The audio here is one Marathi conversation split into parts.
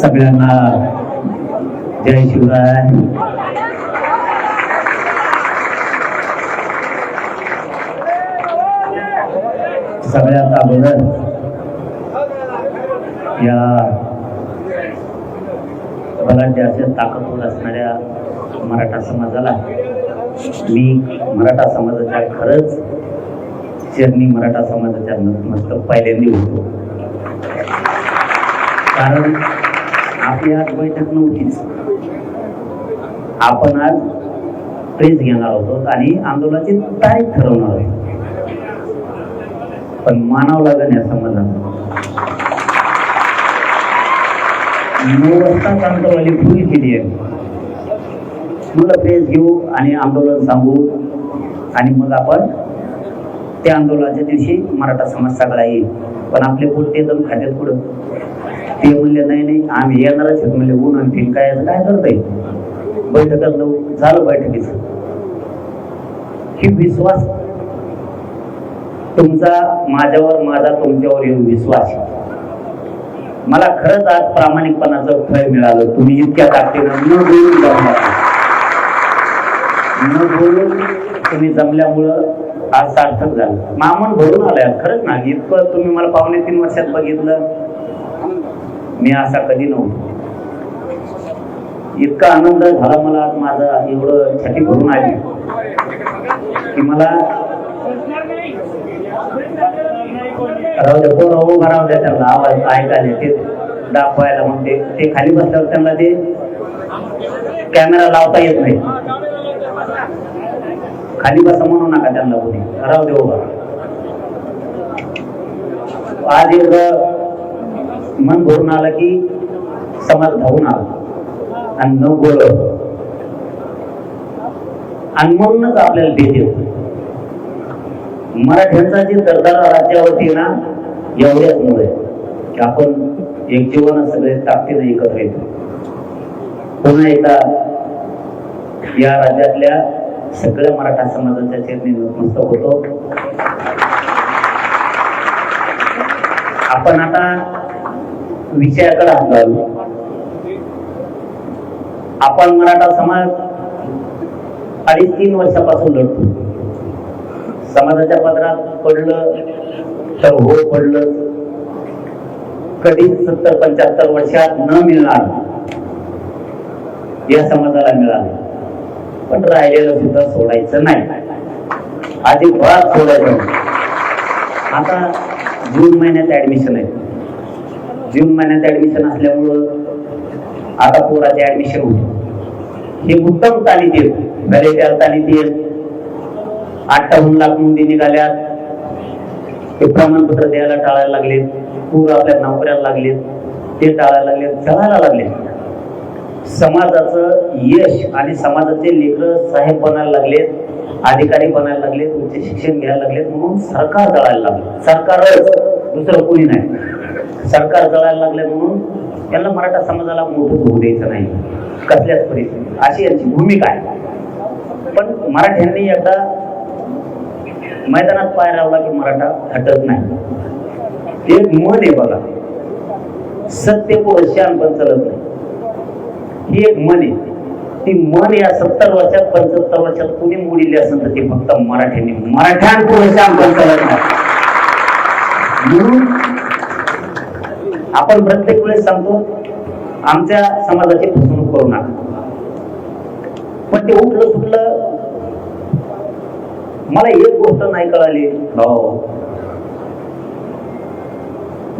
सगळ्यांना जय शिवराय. सगळ्यात अगोदर या बलाढ्याच्या ताकदवर असणाऱ्या मराठा समाजाला मी मराठा समाजाच्या खरंच चरणी मराठा समाजाच्या नतमस्तक पहिल्यांदा होतो. कारण आपली आज बैठक नव्हतीच. आपण आज प्रेस घेणार होतो आणि आंदोलनाची तारीख ठरवणार आहे. पण मानावं लागेल या समाजाला 9 वाजता आंदोलनाची पूर्वी केली आहे. मला प्रेस घेऊ आणि आंदोलन सांगू आणि मग आपण त्या आंदोलनाच्या दिवशी मराठा समाज सगळा येईल. पण आपले पोट ते दम खात्यात पुढं ते म्हणले नाही नाही आम्ही येणारच आहेत. म्हणले ऊन आणि काय करताय बैठकात झालं बैठकीचं. ही विश्वास तुमचा माझ्यावर माझा तुमच्यावर येऊन विश्वास मला खरंच आज प्रामाणिकपणाचं फळ मिळालं. तुम्ही इतक्या ताकदीनं न बोलून तुम्ही जमल्यामुळं आज सार्थक झालं. मामन भरून आलाय खरंच ना. इतकं तुम्ही मला 2.5-3 वर्षात बघितलं मी असा कधी नव्हतो. इतका आनंद झाला मला आज. माझं एवढं छाती भरून आली की मला राहू द्या कोण उभा राहू द्या त्यांना आवाज ऐकायला ते दाखवायला. मग ते खाली बसल्यावर त्यांना ते कॅमेरा लावता येत नाही. खाली बसा म्हणू नका त्यांना कोणी. राहू दे उभा. आज एवढं मन भरून आलं की समाज धावून आला आणि न बोल आणि म्हणूनच आपल्याला देते मराठ्यांचा जे दरदरा राज्यावरती ना एवढ्याच मुळे की आपण एक जीवन सगळे ताकदीने एकत्र येतो. पुन्हा एकदा या राज्यातल्या सगळ्या मराठा समाजाच्या चरणी नतमस्तक होतो. आपण आता विषयाकडे हात घालू. आपण मराठा समाज 2.5-3 वर्षापासून लढतो. समाजाच्या पदरात पडलं तर हो पडलं. कधी 70-75 वर्षात न मिळणार या समाजाला मिळालं. पण राहिलेलं सुद्धा सोडायचं नाही. आधी भाग सोडायचं. आता जून महिन्यात ऍडमिशन आहे. जून महिन्यात ऍडमिशन असल्यामुळं आता पोराचे ऍडमिशन होते. हे उत्तम तालीत येत भले त्या तालीत येत 58 लाख नोंदी निघाल्यात. ते प्रमाणपत्र द्यायला टाळायला लागले. पूर आपल्या नोकऱ्याला लागलेत. ते टाळायला लागले. चढायला लागले. समाजाचं यश आणि समाजाचे लेकर साहेब बनायला लागलेत. अधिकारी बनायला लागलेत. उच्च शिक्षण घ्यायला लागलेत. म्हणून सरकार जळायला लागले. सरकारच दुसरं कोणी नाही. सरकार जळायला लागले म्हणून त्यांना मराठा समाजाला मोठं होऊ द्यायचं नाही कसल्याच परिस्थितीत. अशी यांची भूमिका आहे. पण मराठ्यांनी एकदा मैदानात पाय लावला की मराठा हटत नाही. ते मन आहे बघा. सत्य पुरुष शानपण चलत नाही. ही एक मन आहे. ती मन या 70 वर्षात 75 वर्षात कुणी मोडली असेल तर ते फक्त मराठ्यांनी. मराठ्यांपुरुष शानपण चलत नाही. म्हणून आपण प्रत्येक वेळेस सांगतो आमच्या समाजाची फसवणूक करू नका. पण ते उठलं सुटलं. मला एक गोष्ट नाही कळाली भाऊ.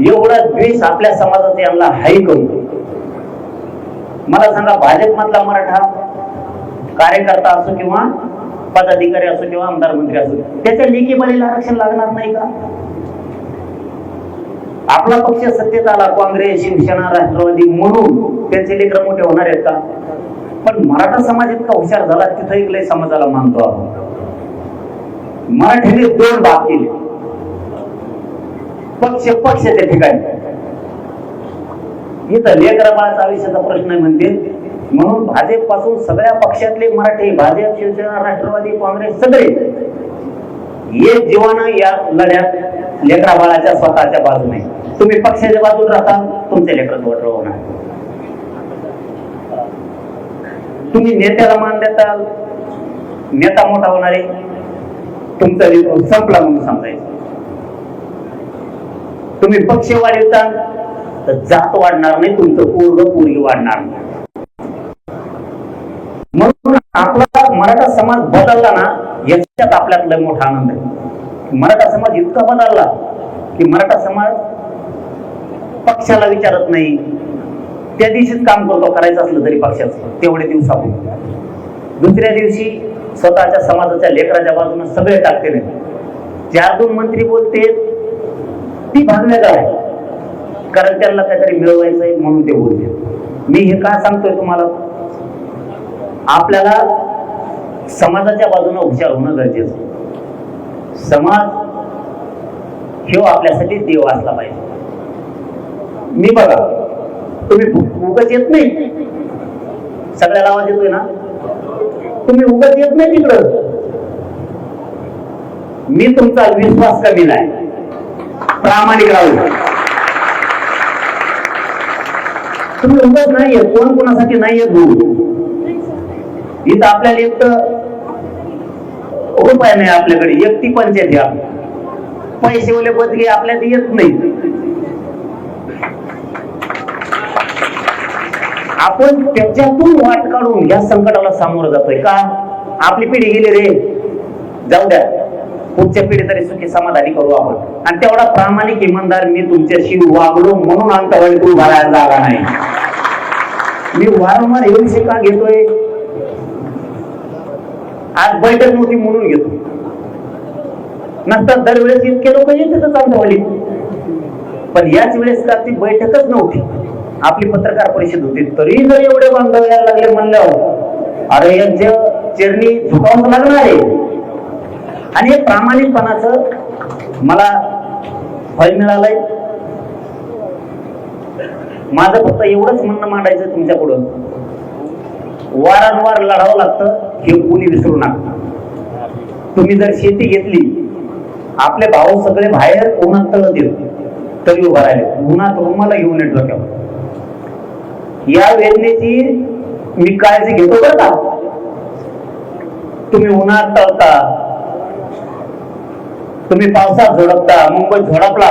एवढा द्वेष आपल्या समाजात यांना हाय करू. मला सांगा भाजप मधला मराठा कार्यकर्ता असो किंवा पदाधिकारी असो किंवा आमदार मंत्री असो त्याच्या लेखी बळीला आरक्षण लागणार नाही का? आपला पक्ष सत्तेत आला काँग्रेस शिवसेना राष्ट्रवादी म्हणून त्यांचे लेकर मोठे होणार आहेत का? पण मराठा समाज इतका हुशार झाला तिथं एक लय समाजाला मानतो आपण. मराठीने 2 भाग केले. पक्षाच्या ठिकाणी इथं लेकरा बाळाचा आयुष्याचा प्रश्न म्हणते. म्हणून भाजप पासून सगळ्या पक्षातले मराठी भाजप शिवसेना राष्ट्रवादी काँग्रेस सगळे एक जीवानं या लढ्यात लेकरा बाळाच्या स्वतःच्या बाजूने. तुम्ही पक्षाच्या बाजूला राहता तुमचे लेकर होणार. तुम्ही नेत्याला मान देताल, नेता मोठा होणारे, तुमचा नेतृत्व संपला म्हणून समजायचं. तुम्ही पक्ष वाढवता तर जात वाढणार नाही, तुमचं पोरग पोरगी वाढणार नाही. म्हणून आपला मराठा समाज बदलला ना, याच्यात आपल्यात लय मोठा आनंद आहे. मराठा समाज इतका बदलला की मराठा समाज पक्षाला विचारत नाही, त्या दिवशीच काम करतो, करायचं असलं तरी पक्षाचं तेवढे दिवसापूर्वी. दुसऱ्या दिवशी स्वतःच्या समाजाच्या लेकराच्या बाजूने सगळे टाकते नाही. 4-2 मंत्री बोलते ती भागवेगळा आहे, कारण त्यांना काहीतरी मिळवायचंय म्हणून ते बोलते. मी हे का सांगतोय तुम्हाला, आपल्याला समाजाच्या बाजूने हुशार होणं गरजेचं. समाज हे आपल्यासाठी देव असला पाहिजे. मी बघा, तुम्ही उगाच येत नाही, सगळ्याला आवाज येतोय ना, तुम्ही उगाच येत नाही तिकडं. मी तुमचा विश्वास कमी नाही, प्रामाणिक राहू. तुम्ही उगाच नाहीये, कोण कोणासाठी नाहीये दूर. इथं आपल्याला एक रुपया नाही आपल्याकडे, एकटी पंचायत आहे. पैसे ओले बदगे आपल्याला येत नाही. आपण त्याच्यातून वाट काढून या संकटाला सामोरं जातोय का? आपली पिढी गेली रे, जाऊ द्या, पुढच्या पिढी तरी सुखी समाधानी करू आपण. आणि तेवढा प्रामाणिक इमानदार मी तुमच्याशी वागलो म्हणून अंतवाळी तू भरायला जागा नाही. मी वारंवार हे विषय का घेतोय, आज बैठक नव्हती म्हणून घेतो, नंतर दरवेळेस इतके लोक येतातच अंतवाळी. पण याच वेळेस का ती बैठकच नव्हती, आपली पत्रकार परिषद होती, तरी जर एवढे बांधव यायला लागले म्हणल्यावर अरे यांच्या चरणी झुकावं लागणार आहे. आणि हे प्रामाणिकपणाचं मला फळ मिळालंय. माझं फक्त एवढंच म्हणणं मांडायचं तुमच्या पुढं, वारंवार लढावं लागतं हे कोणी विसरू नका. तुम्ही जर शेती घेतली, आपले भाऊ सगळे बाहेर उन्हात तळत येत तरी उभा राहिले, उन्हात रुमाला घेऊन येत डोक्यावर. या वेदनेची मी काळजी घेतो बरं का. तुम्ही उन्हात तळता, तुम्ही पावसात झोडपता, मुंबईत झोडपला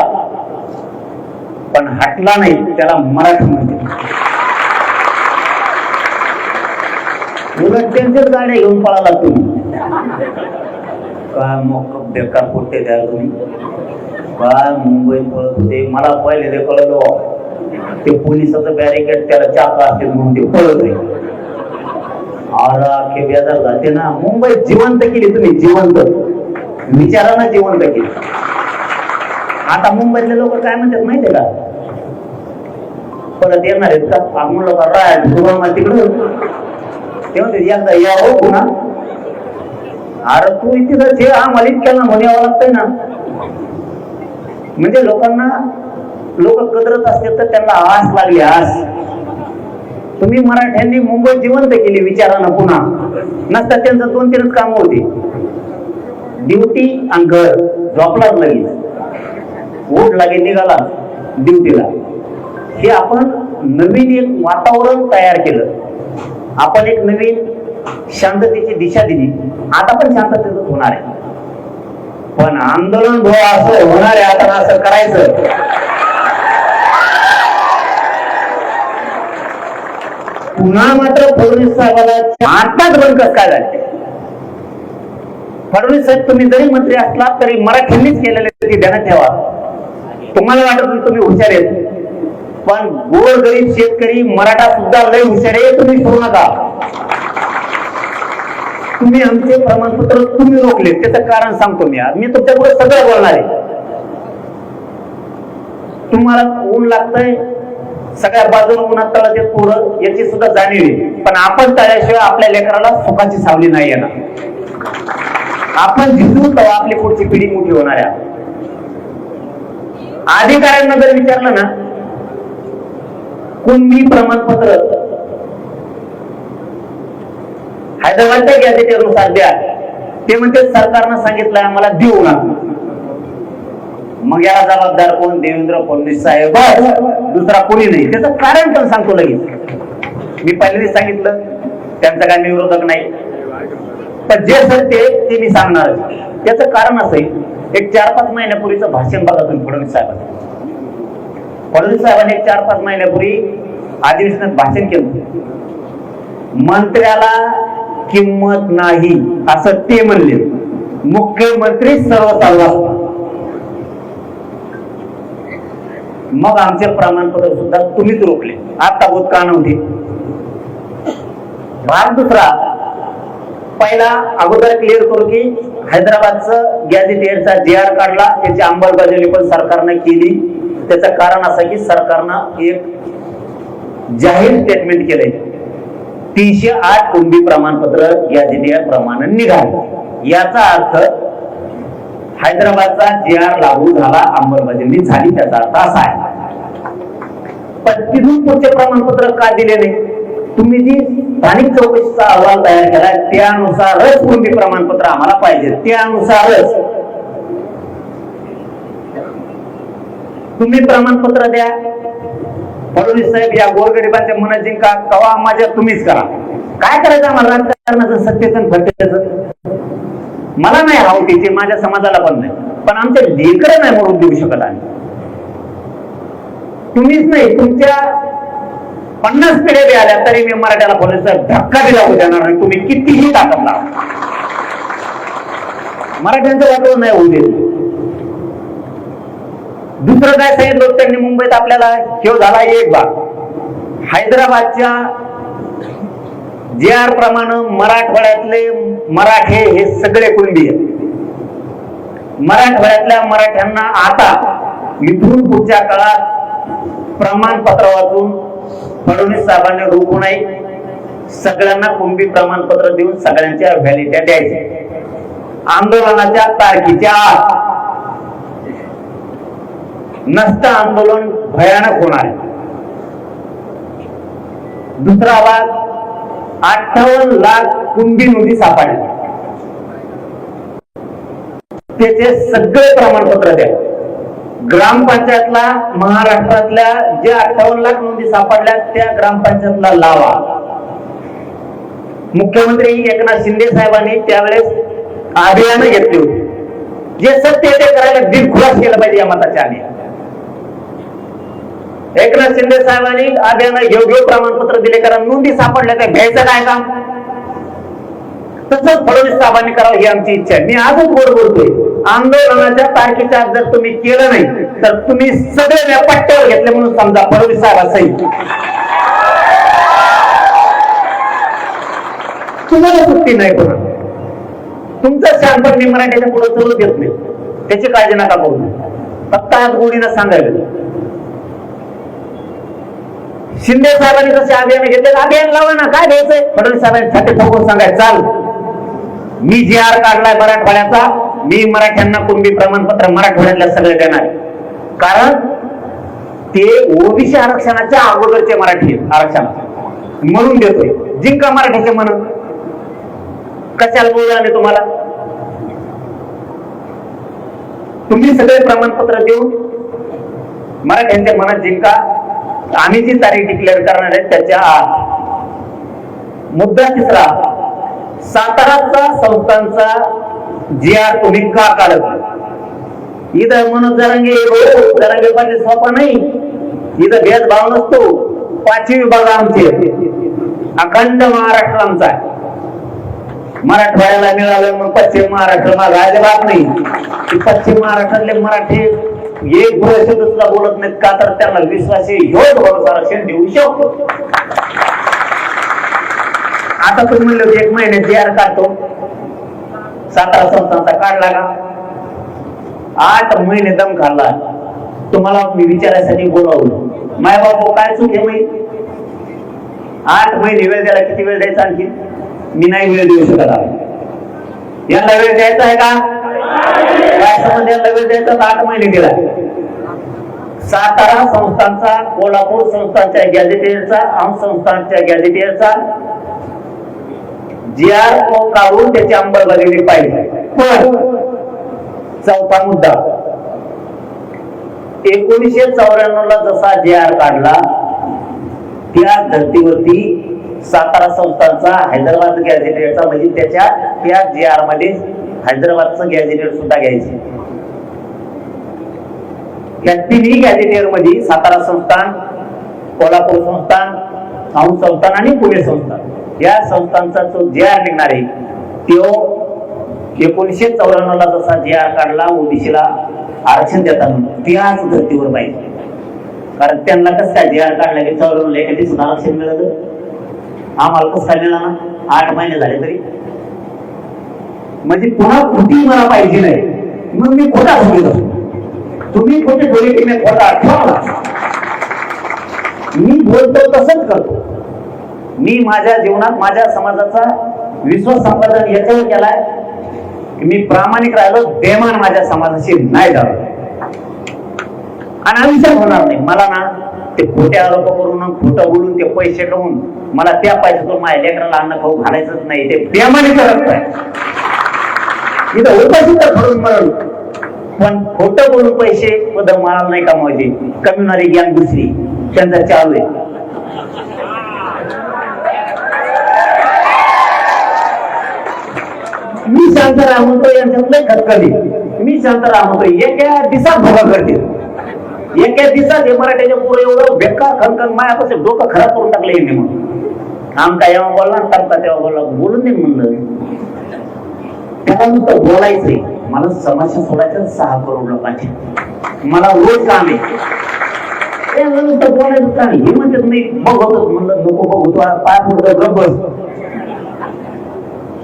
पण हटला नाही, त्याला मराठी म्हणते. उलट त्यांच्याच गाड्या घेऊन पळाला तुम्ही. काय मग बेकार पोटे द्या तुम्ही, काय मुंबईत पळत होते. मला पहिले ते कळलं, ते पोलिसाचं बॅरिकेड त्याला चाका असते म्हणून ते पळत नाही. अरे बेजार जाते ना. मुंबईत जिवंत केली तुम्ही, जिवंत विचारानं जिवंत केली. आता मुंबईतले लोक काय म्हणतात माहितीये का, परत येणार आहेत का आपण लोक राय तिकडं, ते म्हणते एकदा या हो पुन्हा. अरे तू इथे आम्हाला इतक्याला म्हणावं लागतंय ना. म्हणजे लोकांना लोक कदरत असते तर त्यांना आस लागली, आस. तुम्ही मराठ्यांनी मुंबई जिवंत केली विचारानं पुन्हा, नसता त्यांचं 2-3 काम होते, ड्युटी आणि घर. झोपलाच लगेच, ओढ लागे निघाला ड्युटीला. हे आपण नवीन एक वातावरण तयार केलं, आपण एक नवीन शांततेची दिशा दिली. आता पण शांततेतच होणार आहे, पण आंदोलन असं होणार आहे. आता असं करायचं, पुन्हा मात्र फडणवीस साहेबाला आताच बंद कसं काय झाले. फडणवीस साहेब तुम्ही जरी मंत्री असला तरी मराठ्यांनीच केलेले ते ध्यानात ठेवा. तुम्हाला वाटत तुम्ही हुशार आहेत, पण गोरगरीब शेतकरी मराठा सुद्धा लय हुशार आहे, तुम्ही सोडू नका. तुम्ही आमचे प्रमाणपत्र तुम्ही रोखले, त्याचं कारण सांगतो मी. आज मी तुमच्यापुढे सगळं बोलणार आहे. तुम्हाला ऊन लागतंय, सगळ्या बाजूला उन्हात तळत येत पोरं, याची सुद्धा जाणीव आहे. पण आपण तळ्याशिवाय आपल्या लेकराला सुखाची सावली नाही येणार. आपण जिंकू तेव्हा आपली पुढची पिढी मोठी होणार आहे. अधिकाऱ्यांना जर विचारलं ना, कुणबी प्रमाणपत्र हैदराबादच्या गॅझेटेनुसार द्या, ते म्हणते सरकारनं सांगितलंय आम्हाला देऊ ना. मग याला जबाबदार कोण? देवेंद्र फडणवीस साहेब, दुसरा कोणी नाही. त्याचं कारण पण सांगतो लगेच. मी पहिल्यांदा सांगितलं त्यांचा काय मी विरोधक नाही, पण जे सत्य ते मी सांगणार. त्याचं कारण असं आहे, एक 4-5 महिन्यापूर्वीचं भाषण बघा तुम्ही फडणवीस साहेबांनी. फडणवीस साहेबांनी एक 4-5 महिन्यापूर्वी अधिवेशनात भाषण केलं. मंत्र्याला किंमत नाही असं ते म्हणले. मुख्यमंत्री सर्वसाधारण. मग आमचे प्रमाणपत्र सुद्धा तुम्हीच रोखले. आता बोध का नव्हते. भाग दुसरा, पहिला अगोदर क्लिअर करू की हैदराबादचं गॅझेटियरचा JR काढला, त्याची अंमलबजावणी पण सरकारनं केली. त्याचं कारण असं की सरकारनं एक जाहीर स्टेटमेंट केलंय, 308 कुणबी प्रमाणपत्र गॅझेटियर प्रमाणे निघाले. याचा अर्थ हैदराबादचा JR लागू झाला, अंमलबजावणी झाली, त्याचा अर्थ असा आहे. पण तिथून पुढचे प्रमाणपत्र का दिले नाही? तुम्ही जी स्थानिक चौकशीचा अहवाल तयार केला त्यानुसारच कुणबी प्रमाणपत्र आम्हाला पाहिजे, त्यानुसारच तुम्ही प्रमाणपत्र द्या. फडणवीस साहेब या गोरगरिबांच्या मन जिंका, कवा माझ्या तुम्हीच करा. काय करायचं आम्हाला राजकारणाचं, सत्तेचं फटकेचं? मला नाही हावटीचे, माझ्या समाजाला पण नाही, पण आमच्या लेकरं नाही म्हणून देऊ शकत आम्ही. तुम्हीच नाही, तुमच्या 50 पिढ्या बी आल्या तरी मी मराठ्याला फडणवीस साहेब धक्का बी लागू देणार नाही. तुम्ही कितीही ताकद लावा, मराठ्यांचं वाटवून नाही होऊ देत. दुसरं काय सांगितलं त्यांनी मुंबईत आपल्याला, शेव झाला एक भाग. हैदराबादच्या JR प्रमाणे मराठवाड्यातले मराठे हे सगळे कुणबी आहेत. मराठवाड्यातल्या मराठ्यांना आता इथून पुढच्या काळात प्रमाणपत्र वाचून फडणवीस साहेबांनी रोखू नये. सगळ्यांना कुणबी प्रमाणपत्र देऊन सगळ्यांच्या व्हॅलिडिटी द्यायच्या. आंदोलनाच्या तारखेच्या आत नसतं आंदोलन भयानक होणार आहे. दुसरा भाग, 58 लाख कुणबी नोंदी सापडल्या, त्याचे सगळे प्रमाणपत्र द्या. ग्रामपंचायतला महाराष्ट्रातल्या जे 58 लाख नोंदी सापडल्या त्या ग्रामपंचायतला लावा. मुख्यमंत्री एकनाथ शिंदे साहेबांनी त्यावेळेस अभियान घेतले होते. जे सत्य ते करायला दिलखुलास केलं पाहिजे या मताच्या आधी. एकनाथ शिंदे साहेबांनी अभियान घेऊ प्रमाणपत्र दिले, कारण नोंदी सापडल्या त्या घ्यायचं काय काम. तसंच फडणवीस साहेबांनी करावं ही आमची इच्छा आहे. मी आजच बोल बोलतोय, आंदोलनाच्या तारखेच्या आज जर तुम्ही केलं नाही तर तुम्ही सगळे पट्ट्यावर घेतले म्हणून समजा. फडणवीस साहेबांसहित तुम्हाला सुट्टी नाही होणार. तुमचं शहाणपण मी मराठीच्या पुढे चालू देत नाही, त्याची काळजी नका करू. फक्त आज गोडीनं सांगायला, शिंदे साहेबांनी जसे अभियान घेतले, अभियान लावा ना, काय घ्यायचंय. फडणवीस साहेबांनी छाती ठोकून सांगायचं, चाल मी JR काढलाय मराठवाड्याचा, मी मराठ्यांना कुणबी प्रमाणपत्र मराठवाड्यातल्या सगळे देणार. कारण ते ओबीसी आरक्षणाच्या अगोदरचे मराठी आरक्षण म्हणून देतोय. जिंका मराठीचे म्हणून. कशाला बोलला मी तुम्हाला? तुम्ही सगळे प्रमाणपत्र देऊन मराठ्यांच्या मनात जिंका. आम्ही जी तारीख डिक्लेअर करणार आहे त्याच्या आत. मुद्दा तिसरा, साताराचा संस्थांचा JR तुम्ही का काढत? इथं मनोज जरांगे पाटील सोपा नाही. इथं भेदभाव नसतो. 5 विभाग आमचे, अखंड महाराष्ट्र आमचा आहे. मराठवाड्याला मिळालं मग पश्चिम महाराष्ट्र माझा अजिबात नाही. पश्चिम महाराष्ट्रातले मराठी एक शब्द सुद्धा बोलत नाहीत, का तर त्यांना विश्वासी ह्योच भरोसा आरक्षण देऊ शकतो. आता तुम्ही म्हणलं 1 महिन्यात JR काढतो, सातारा संस्थांचा काढला का? 8 महिने दम खाल्ला. तुम्हाला मी विचारायसाठी बोलावलं, माय बाबू काय चूक आहे माहिती? 8 महिने वेळ द्यायला किती वेळ द्यायचा आणखी? मी नाही वेळ देऊ शकत आहे. यांना वेळ द्यायचा आहे का? काय संबंध यांना वेळ द्यायचा? 8 महिने दिला. सातारा संस्थांचा, कोल्हापूर संस्थांच्या गॅझेटियरचा, आम संस्थांच्या गॅझेटियरचा JR काढून त्याची अंमलबजावणी पाहिजे. पण चौथा मुद्दा, 1994 ला जसा JR काढला त्या धर्तीवरती सातारा संस्थानचा हैदराबाद गॅझेटेडचा, म्हणजे त्याच्या त्या JR मध्ये हैदराबादचं गॅझेटेड सुद्धा घ्यायचे. या तिन्ही गॅझेटेड मध्ये सातारा संस्थान, कोल्हापूर संस्थान, औंध संस्थान आणि पुणे संस्थान या संस्थांचा जो JR निघणार आहे तो 1994 ला जसा JR काढला ओबीसीला आरक्षण देताना त्याच धर्तीवर पाहिजे. कारण त्यांना कसं काय JR काढला की 94 एखादी सुद्धा आरक्षण मिळालं, आम्हाला कसं काय मिळालं? 8 महिने झाले तरी. म्हणजे पुन्हा कृती मला पाहिजे नाही, मग मी खोटा बोलत असतो. तुम्ही खोटे बोले की मी खोटा ठेवला, मी बोलतो तसंच करतो. मी माझ्या जीवनात माझ्या समाजाचा विश्वास संपादन याच्यावर केलाय की मी प्रामाणिक राहिलो, बेमान माझ्या समाजाशी नाही झालो आणि आयुष्यात होणार नाही. मला ना ते खोटे आरोप करून खोटं बोलून ते पैसे कमवून मला त्या पैशातून माझ्या लेकराला अन्न खाऊ घालायचंच नाही. ते बेमानीचं रक्त आहे. इथं उपाशी तर भरून मरण, पण खोटं बोलून पैसे पद मला नाही कमवायचे. कमवणारी गॅंग दुसरी त्यांचा चालू आहे. मी शांताराम म्हणतो यांच्यातले खतखली, मी शांताराम म्हणतो एका दिवसात भोगा करते. एका दिवसात हे मराठीच्या पोरं एवढं बेकार खनखन मायापासून डोकं खराब करून टाकलं यांनी. मग आमका जेव्हा बोलला टपका तेव्हा बोलला, बोलून दे म्हणलं. त्याला नुसतं बोलायचंय. मला समस्या सोडायचं 6 करोड लोकांची, मला रोज काम आहे. नुसतं बोलायचं काम हे म्हणतात मी बघतो. म्हणलं नको बघू, तो पाय पुढं गप बस.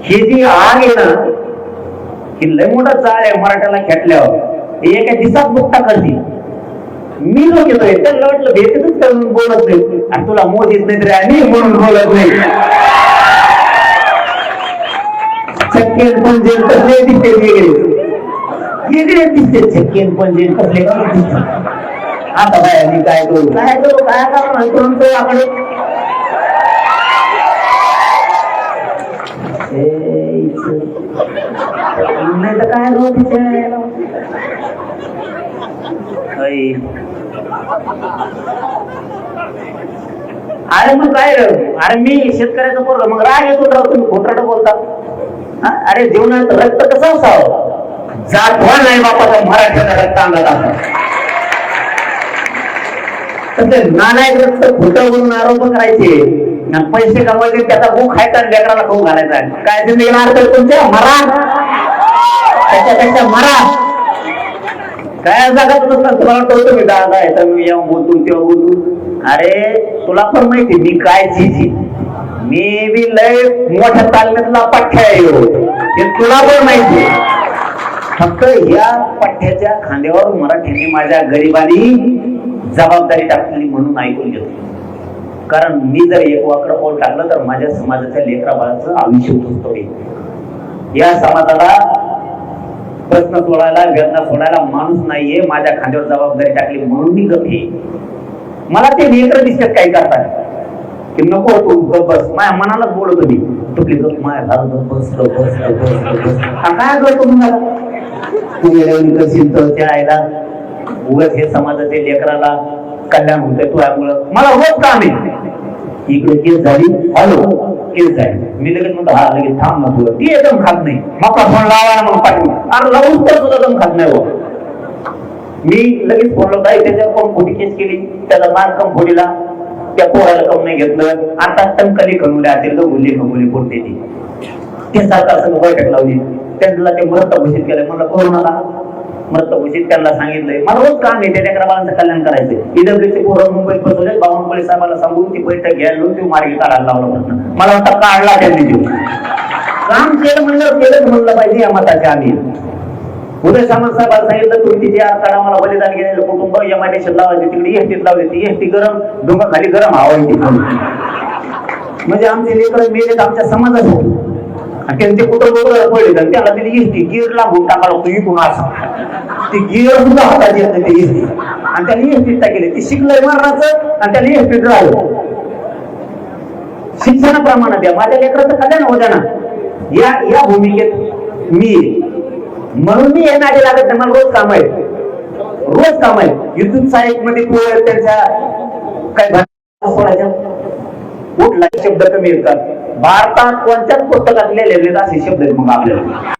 ही जी आग आहे ना, ही लय मोठा चाळ आहे मराठ्याला खेटल्यावर. एका दिवसात मुक्ता करते. मी लोक येतोय त्याला वाटलं भेटतच करून बोलत नाही, आणि तुला मोज येत नाही तरी आणि म्हणून बोलत नाही. चक्केन पंजे कसले दिसते, वेगळे दिसते. चक्केन पंजे कसले दिसते. आता बाय मी काय करू, काय करू, काय करू तो आकडे नाही तर काय अरे मग काय, अरे मी शेतकऱ्याचं पोरग, मग राग येतो राव तुम्ही खोटाट बोलता. अरे जीवनात रक्त कसं असावं? जातवा नाही बापाचा मराठ्याचा रक्त अंगात असतो. तसे नालायक रक्त खोटं बोलून आरोप करायचे, पैसे कमवायचे, त्याचा गो खायचा, लेकराला खाऊ घालायचा. काय जिंदगी मारतोय तुमच्या? मरा, त्याच्यापेक्षा मरा. काय जगात नसतात. तुम्हाला कळतो मी दादा आहे, मी जेव्हा बोलतो तेव्हा बोलतो. अरे तुला पण माहिती मी काय चीज, मी बी लय मोठ्या तालमीतला पठ्ठ्या आहे, हे तुला पण माहिती. फक्त या पठ्ठ्याच्या खांद्यावर मराठ्यांनी माझ्या गरिबांनी जबाबदारी टाकली म्हणून ऐकून घेतो. कारण मी जर एक वाकडं पाऊल टाकलं तर माझ्या समाजाच्या लेकरा बाळाचं आयुष्य उद्ध्वस्त होईल. या समाजाला प्रश्न सोडायला, वेदना सोडायला माणूस नाहीये. माझ्या खांद्यावर जबाबदारी टाकली म्हणून मी गप आहे. मला ते लेकर दिसतात काही करतात की नको तू गप बस. माझ्या मनालाच बोलत होती तुपली गप, माझ्या झालं बस बस बस. काय करतो तुम्हाला तू करशील तर त्या आईला उगाच हे समाजाच्या लेकराला कल्याण होतंय तुझ्यामुळं. मला रोज काम आहे. इकडे केस झाली, हॅलो केस झाली, मी लगेच म्हणतो हा लगेच थांब ना तुला. ती एकदम खात नाही. मका फोन लावा मग पाठवून, अरे लावून तर सुद्धा दम खात नाही. मी लगेच फोन लावता त्याच्यावर कोण खोटी केस केली, त्याचा मार कम फोडीला, त्या पोराला कम नाही घेतलं. आता टंकली खणवल्या ते गगुली खगुली पोट देते. ते सरकार सगळं बैठक लावली, त्यांना ते मृत घोषित केलं. मला कोरोनाला मृत घोषित त्यांना सांगितलंय. मला रोज काम आहे त्या लेकराबाळांचं कल्याण करायचं. ईडब्ल्यूचे पोरं मुंबईत बसवले, बावनकुळे साहेबांना सांगून ती बैठक घ्यायला ते मार्गी काढायला लावला प्रश्न. मला वाटतं काढला त्यांनी देऊ. काम केलं म्हणलं केलंच म्हणलं पाहिजे या मताचे आम्ही. उदय सामंत साहेबांना सांगितलं तुम्ही जे काढा, मला बलिदान गेलेलं कुटुंब एमआयडीसीत लावायचे, तिकडे एसटीत लावली. ती एसटी गरम, डोंगा खाली गरम हवा येते. म्हणजे आमचे लेकर मेले आमच्या समाजासाठी. त्यांचे कुटुंब पडले तर त्याला तिने एसटी गिअर लागून टाकायला लागतो इथून असं. ती गिअर सुद्धा हातात येत नाही ते एसटी, आणि त्याला एसटीत टाकले. ती शिकलंय मारणाचं आणि त्याला एसटीत राहिलं. शिक्षणाप्रमाणे द्या, माझ्या लेकराचं कल्याण होत्या ना. या भूमिकेत मी, म्हणून मी येणार लागत नाही. मला रोज काम आहे, रोज काम आहे. युट्यूब साईट मध्ये त्यांच्या काय सोडायच्या कुठला शब्द कमी येतात भारतात कोणत्याच पुस्तकात लिहिलेले असे शब्द आहेत मग आपल्याला